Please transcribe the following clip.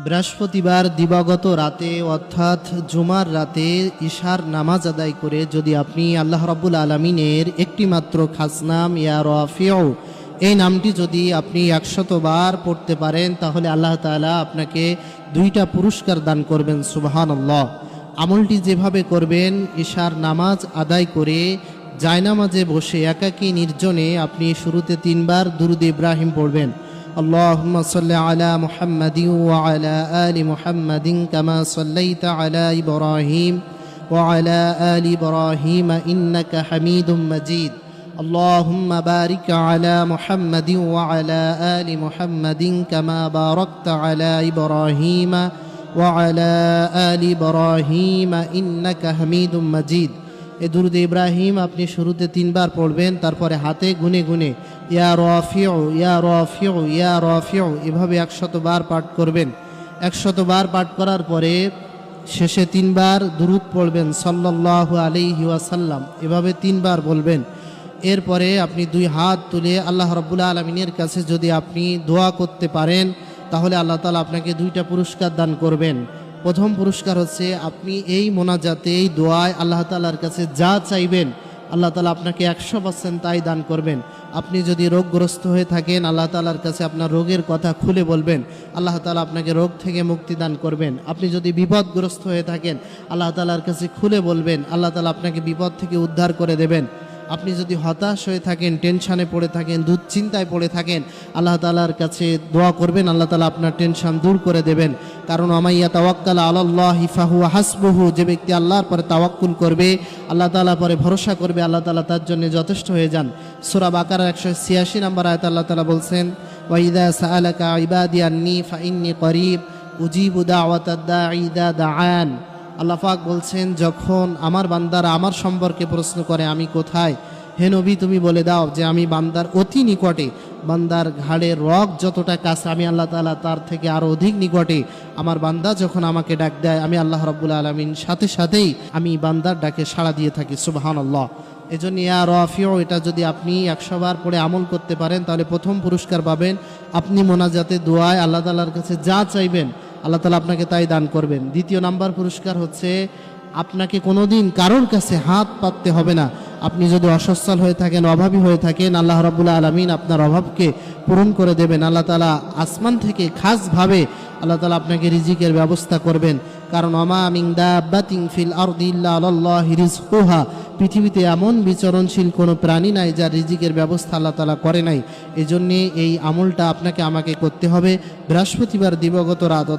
বৃহস্পতিবার দিবাগত রাতে অর্থাৎ জুমার রাতে ইশার নামাজ আদায় করে যদি আপনি আল্লাহ রাব্বুল আলামিনের একটি মাত্র খাস নাম ইয়া রাফিউ এই নামটি যদি আপনি 100 বার পড়তে পারেন তাহলে আল্লাহ তাআলা আপনাকে 2টা পুরস্কার দান করবেন। সুবহানাল্লাহ। আমলটি যেভাবে করবেন, ইশার নামাজ আদায় করে জায়নামাজে বসে একাকী নির্জনে আপনি শুরুতে 3 বার দুরূদ ইব্রাহিম পড়বেন। اللهم صل على محمد وعلى آل محمد كما صليت على إبراهيم وعلى آل إبراهيم إنك حميد مجيد اللهم بارك على محمد وعلى آل محمد كما باركت على إبراهيم وعلى آل إبراهيم إنك حميد مجيد। এই দুরূদ ইব্রাহিম আপনি শুরুতে 3 বার পড়বেন, তারপরে হাতে গুনে গুনে ইয়া রাফিউ ইয়া রাফিউ ইয়া রাফিউ এভাবে 100 বার পাঠ করবেন। 100 বার পাঠ করার পরে শেষে 3 বার দুরূদ পড়বেন সাল্লাল্লাহু আলাইহি ওয়াসাল্লাম, এভাবে 3 বার বলবেন। এরপরে আপনি 2 হাত তুলে আল্লাহ রাব্বুল আলামিনের কাছে যদি আপনি দোয়া করতে পারেন তাহলে আল্লাহ তাআলা আপনাকে 2টা পুরস্কার দান করবেন। প্রথম পুরস্কার হচ্ছে আপনি এই মোনাজাতে এই দোয়ায় আল্লাহ তাআলার কাছে যা চাইবেন আল্লাহ তাআলা আপনাকে 100% তাই দান করবেন। আপনি যদি রোগগ্রস্ত হয়ে থাকেন আল্লাহ তাআলার কাছে আপনার রোগের কথা খুলে বলবেন, আল্লাহ তাআলা আপনাকে রোগ থেকে মুক্তি দান করবেন। আপনি যদি বিপদগ্রস্ত হয়ে থাকেন আল্লাহ তাআলার কাছে খুলে বলবেন, আল্লাহ তাআলা আপনাকে বিপদ থেকে উদ্ধার করে দেবেন। আপনি যদি হতাশ হয়ে থাকেন, টেনশানে পড়ে থাকেন, দুশ্চিন্তায় পড়ে থাকেন আল্লাহ তাআলার কাছে দোয়া করবেন, আল্লাহ তাআলা আপনার টেনশন দূর করে দেবেন। কারণ আমাইয়া তাওয়াক্কাল আলাল্লাহি ফাহুয়া হাসবুহু, যে ব্যক্তি আল্লাহর পরে তাওয়াক্কুল করবে, আল্লাহ তাআলার পরে ভরসা করবে, আল্লাহ তাআলা তার জন্য যথেষ্ট হয়ে যান। সূরা বাকারা 186 নম্বর আয়াতে আল্লাহ তাআলা বলছেন ওয়া ইযা সাআলাকা ইবাদি আন্নী ফাইন্নী করিব উজিবু দাওয়াতাদ দাঈ ইযা দাআন। আল্লাহ পাক বলছেন, যখন আমার বান্দারা আমার সম্পর্কে প্রশ্ন করে আমি কোথায়, হে নবী তুমি বলে দাও যে আমি বান্দার অতি নিকটে, বান্দার ঘাড়ের রগ যতটা কাছে আমি আল্লাহ তাআলা তার থেকে আরো অধিক নিকটে। আমার বান্দা যখন আমাকে ডাক দেয় আমি আল্লাহ রাব্বুল আলামিন সাথে সাথেই আমি বান্দার ডাকে সাড়া দিয়ে থাকি। সুবহানাল্লাহ। এজন্য ইয়া রাফিউ এটা যদি আপনি 100 বার পড়ে আমল করতে পারেন তাহলে প্রথম পুরস্কার পাবেন। আপনি মোনাজাতে দোয়ায় আল্লাহ তাআলার কাছে যা চাইবেন আল্লাহ তাআলা আপনাকে তাই দান করবেন। দ্বিতীয় নাম্বার পুরস্কার হচ্ছে আপনাকে কোনোদিন কারোর কাছে হাত পাততে হবে না। আপনি যদি অসচ্ছল হয়ে থাকেন, অভাবী হয়ে থাকেন, আল্লাহ রাব্বুল আলামিন আপনার অভাবকে পূরণ করে দেবেন। আল্লাহ তাআলা আসমান থেকে খাসভাবে আল্লাহ তাআলা আপনাকে রিজিকের ব্যবস্থা করবেন। কারণ আমা মিন দাব্বাতিন ফিল আরদি ইল্লা আলাল্লাহি রিজকুহা, পৃথিবীতে এমন বিচরণশীল কোনো প্রাণী নাই যার রিজিকের ব্যবস্থা আল্লাহ তাআলা করে নাই। এজন্য এই আমলটা আপনাকে আমাকে করতে হবে। বৃহস্পতিবার দিবাগত রাত